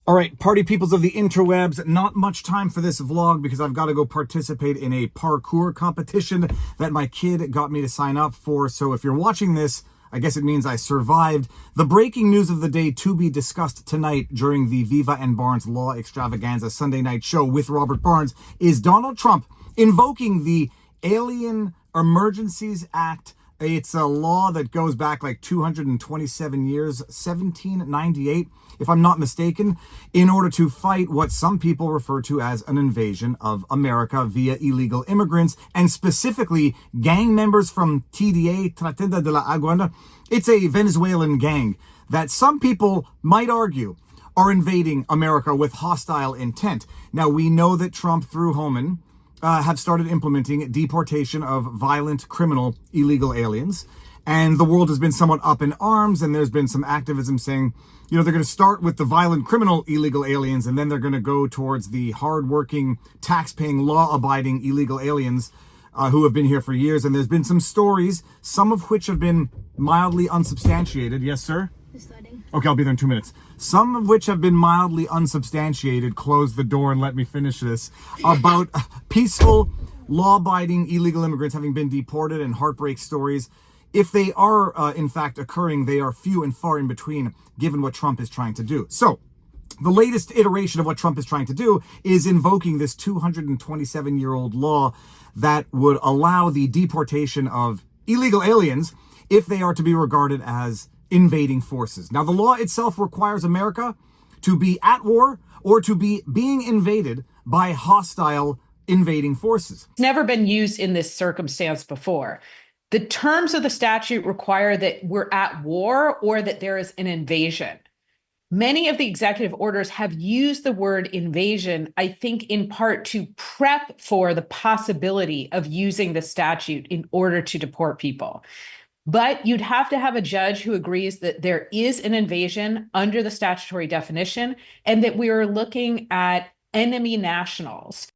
All right, party peoples of the interwebs, not much time for this vlog because I've got to go participate in a parkour competition that my kid got me to sign up for. So if you're watching this, I guess it means I survived. The breaking news of the day to be discussed tonight during the Viva and Barnes Law Extravaganza Sunday night show with Robert Barnes is Donald Trump invoking the Alien Emergencies Act. It's a law that goes back like 227 years, 1798, if I'm not mistaken, in order to fight what some people refer to as an invasion of America via illegal immigrants, and specifically gang members from TDA, Tratenda de la Aguana. It's a Venezuelan gang that some people might argue are invading America with hostile intent. Now, we know that Trump, through Homan, have started implementing deportation of violent, criminal, illegal aliens. And the world has been somewhat up in arms, and there's been some activism saying, you know, they're going to start with the violent, criminal, illegal aliens, and then they're going to go towards the hardworking, tax-paying, law-abiding illegal aliens who have been here for years. And there's been some stories, some of which have been mildly unsubstantiated. Yes, sir? Okay, I'll be there in 2 minutes. Some of which have been mildly unsubstantiated. Close the door and let me finish this. About peaceful, law-abiding illegal immigrants having been deported, and heartbreak stories. If they are, in fact, occurring, they are few and far in between, given what Trump is trying to do. So, the latest iteration of what Trump is trying to do is invoking this 227-year-old law that would allow the deportation of illegal aliens if they are to be regarded as invading forces. Now, the law itself requires America to be at war or to be being invaded by hostile invading forces. It's never been used in this circumstance before. The terms of the statute require that we're at war or that there is an invasion. Many of the executive orders have used the word invasion, I think, in part to prep for the possibility of using the statute in order to deport people. But you'd have to have a judge who agrees that there is an invasion under the statutory definition and that we are looking at enemy nationals.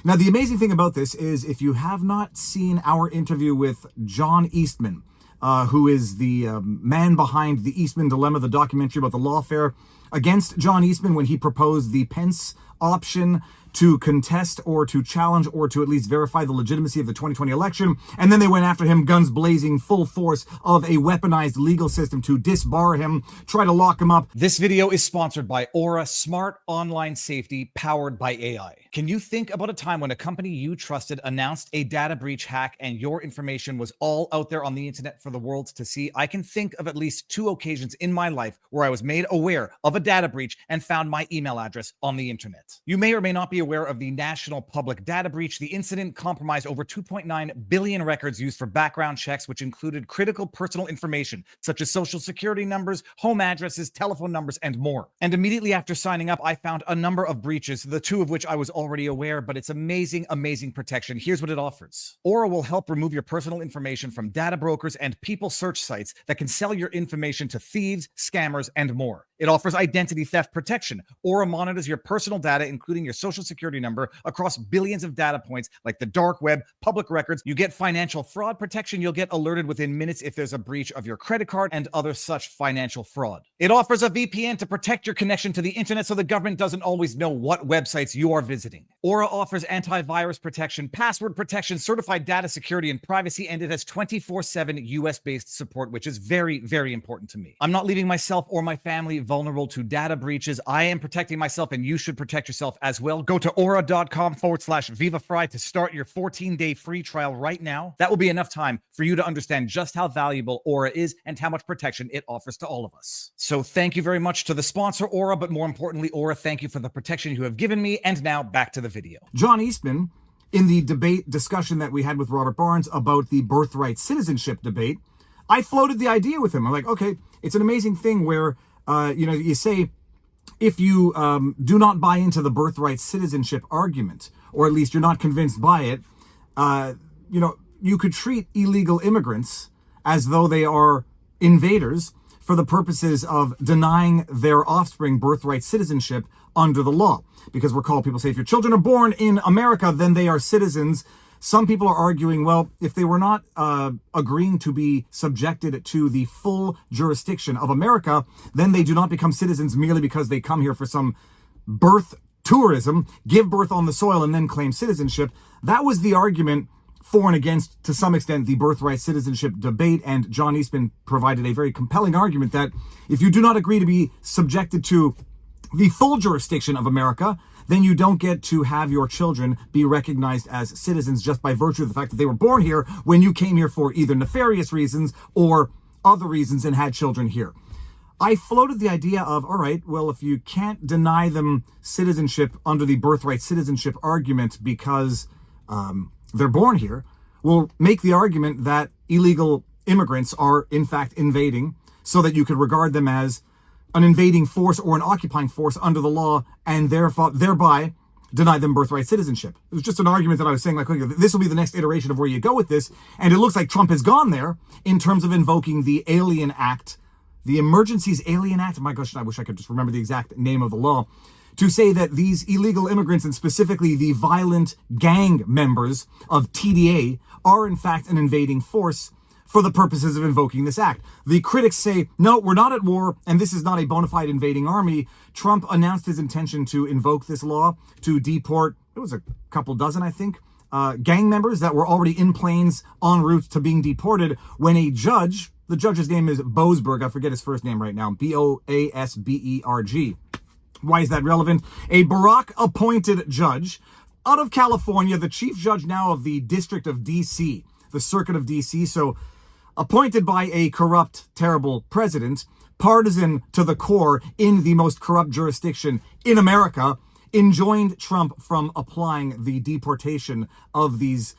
Now, the amazing thing about this is if you have not seen our interview with John Eastman, who is the man behind the Eastman Dilemma, the documentary about the lawfare against John Eastman when he proposed the Pence option to contest or to challenge or to at least verify the legitimacy of the 2020 election. And then they went after him, guns blazing, full force of a weaponized legal system to disbar him, try to lock him up. This video is sponsored by Aura Smart Online Safety powered by AI. Can you think about a time when a company you trusted announced a data breach hack and your information was all out there on the internet for the world to see? I can think of at least 2 occasions in my life where I was made aware of a data breach and found my email address on the internet. You may or may not be aware of the National Public Data Breach. The incident compromised over 2.9 billion records used for background checks, which included critical personal information such as social security numbers, home addresses, telephone numbers, and more. And immediately after signing up, I found a number of breaches, the 2 of which I was already aware, but it's amazing, amazing protection. Here's what it offers. Aura will help remove your personal information from data brokers and people search sites that can sell your information to thieves, scammers, and more. It offers identity theft protection. Aura monitors your personal data, including your social security number, across billions of data points like the dark web, public records. You get financial fraud protection. You'll get alerted within minutes if there's a breach of your credit card and other such financial fraud. It offers a VPN to protect your connection to the internet so the government doesn't always know what websites you are visiting. Aura offers antivirus protection, password protection, certified data security and privacy, and it has 24/7 US-based support, which is very, very important to me. I'm not leaving myself or my family vulnerable to data breaches. I am protecting myself, and you should protect yourself as well. Go to aura.com/VivaFry to start your 14-day free trial right now. That will be enough time for you to understand just how valuable Aura is and how much protection it offers to all of us. So thank you very much to the sponsor, Aura, but more importantly, Aura, thank you for the protection you have given me. And now back to the video. John Eastman, in the debate discussion that we had with Robert Barnes about the Birthright citizenship debate, I floated the idea with him. I'm like, okay, it's an amazing thing where, you say, if you do not buy into the birthright citizenship argument, or at least you're not convinced by it, you could treat illegal immigrants as though they are invaders for the purposes of denying their offspring birthright citizenship under the law. Because recall, people say if your children are born in America, then they are citizens. Some people are arguing, well, if they were not agreeing to be subjected to the full jurisdiction of America, then they do not become citizens merely because they come here for some birth tourism, give birth on the soil, and then claim citizenship. That was the argument for and against, to some extent, the birthright citizenship debate. And John Eastman provided a very compelling argument that if you do not agree to be subjected to the full jurisdiction of America, then you don't get to have your children be recognized as citizens just by virtue of the fact that they were born here when you came here for either nefarious reasons or other reasons and had children here. I floated the idea of, all right, well, if you can't deny them citizenship under the birthright citizenship argument because they're born here, we'll make the argument that illegal immigrants are in fact invading so that you could regard them as an invading force or an occupying force under the law and thereby deny them birthright citizenship. It was just an argument that I was saying, like, okay, this will be the next iteration of where you go with this. And it looks like Trump has gone there in terms of invoking the Alien Act, the Emergencies Alien Act. My gosh, I wish I could just remember the exact name of the law, to say that these illegal immigrants, and specifically the violent gang members of TDA, are in fact an invading force for the purposes of invoking this act. The critics say, no, we're not at war, and this is not a bona fide invading army. Trump announced his intention to invoke this law to deport, it was a couple dozen, I think, gang members that were already in planes en route to being deported when a judge, the judge's name is Boasberg, I forget his first name right now, Boasberg. Why is that relevant? A Barack-appointed judge out of California, the chief judge now of the District of D.C., the Circuit of D.C., so appointed by a corrupt, terrible president, partisan to the core in the most corrupt jurisdiction in America, enjoined Trump from applying the deportation of these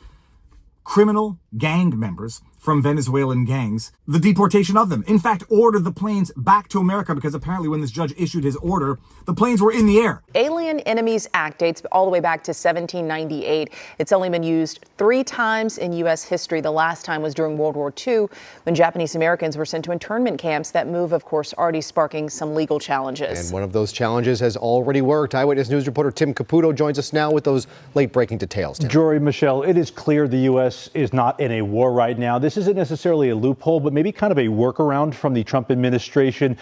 criminal gang members from Venezuelan gangs, the deportation of them. In fact, ordered the planes back to America because apparently when this judge issued his order, the planes were in the air. Alien Enemies Act dates all the way back to 1798. It's only been used 3 times in U.S. history. The last time was during World War II when Japanese Americans were sent to internment camps. That move, of course, already sparking some legal challenges. And one of those challenges has already worked. Eyewitness News reporter Tim Caputo joins us now with those late-breaking details. Tim. Jory, Michelle, it is clear the U.S. is not in a war right now. This isn't necessarily a loophole, but maybe kind of a workaround from the Trump administration.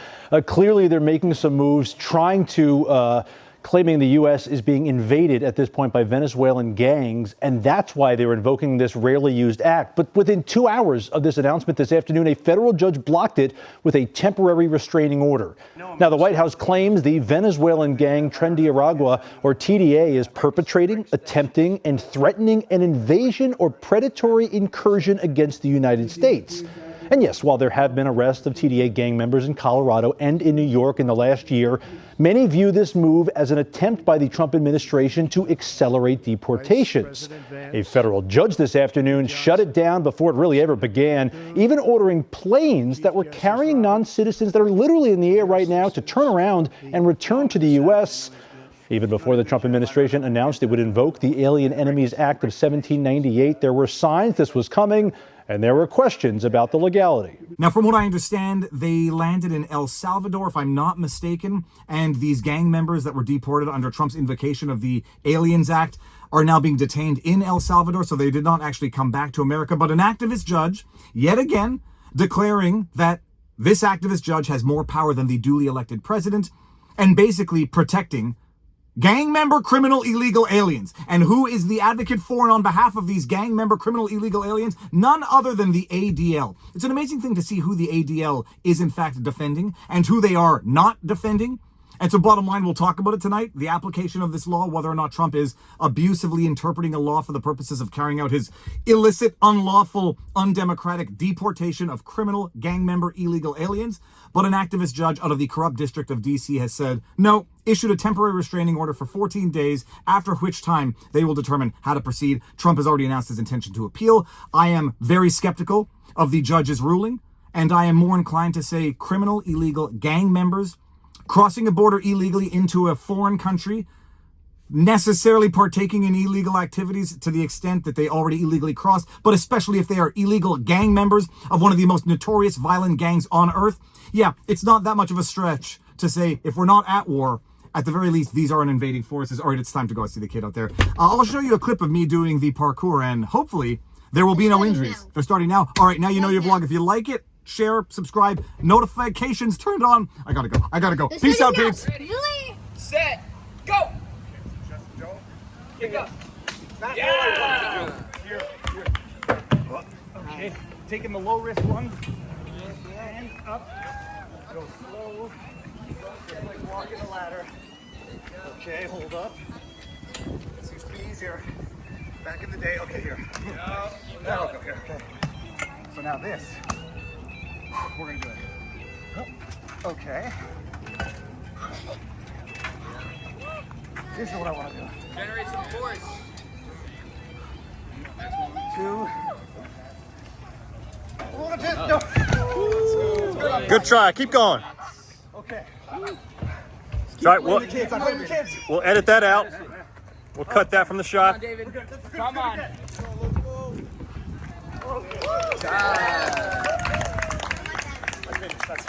Clearly, they're making some moves, trying to claiming the U.S. is being invaded at this point by Venezuelan gangs, and that's why they're invoking this rarely used act. But within 2 hours of this announcement this afternoon, a federal judge blocked it with a temporary restraining order. Now, the White House claims the Venezuelan gang Trinidad or TDA is perpetrating, attempting, and threatening an invasion or predatory incursion against the United States. And yes, while there have been arrests of TDA gang members in Colorado and in New York in the last year, many view this move as an attempt by the Trump administration to accelerate deportations. A federal judge this afternoon shut it down before it really ever began, even ordering planes that were carrying non-citizens that are literally in the air right now to turn around and return to the U.S. Even before the Trump administration announced it would invoke the Alien Enemies Act of 1798, there were signs this was coming, and there were questions about the legality. Now, from what I understand, they landed in El Salvador, if I'm not mistaken, and these gang members that were deported under Trump's invocation of the Aliens Act are now being detained in El Salvador, so they did not actually come back to America. But an activist judge, yet again, declaring that this activist judge has more power than the duly elected president, and basically protecting gang member criminal illegal aliens. And who is the advocate for and on behalf of these gang member criminal illegal aliens? None other than the ADL. It's an amazing thing to see who the ADL is in fact defending and who they are not defending. And so bottom line, we'll talk about it tonight, the application of this law, whether or not Trump is abusively interpreting a law for the purposes of carrying out his illicit, unlawful, undemocratic deportation of criminal gang member illegal aliens. But an activist judge out of the corrupt district of D.C. has said, no, issued a temporary restraining order for 14 days, after which time they will determine how to proceed. Trump has already announced his intention to appeal. I am very skeptical of the judge's ruling, and I am more inclined to say criminal illegal gang members crossing a border illegally into a foreign country, necessarily partaking in illegal activities to the extent that they already illegally crossed, but especially if they are illegal gang members of one of the most notorious violent gangs on earth. Yeah, it's not that much of a stretch to say if we're not at war, at the very least, these are an invading forces. All right, it's time to go. I see the kid out there. I'll show you a clip of me doing the parkour, and hopefully there will be no injuries. They're starting now. all right, now you know your vlog. If you like it, share, subscribe, notifications turned on. I gotta go. Peace out, peeps. Ready, set, Kick up. Yeah. Here. Okay. Taking the low risk one. And up. Go slow. Just like walking a ladder. Okay, hold up. This used to be easier back in the day. Okay, here. Now go here. Okay. So now this. We're gonna do it. Okay. This is what I want to do. Generate some force. 2. 1, 2, no. Good try. Keep going. Okay. Sorry, I'm blaming the kids. we'll edit that out. We'll cut that from the shot. David, come on. That's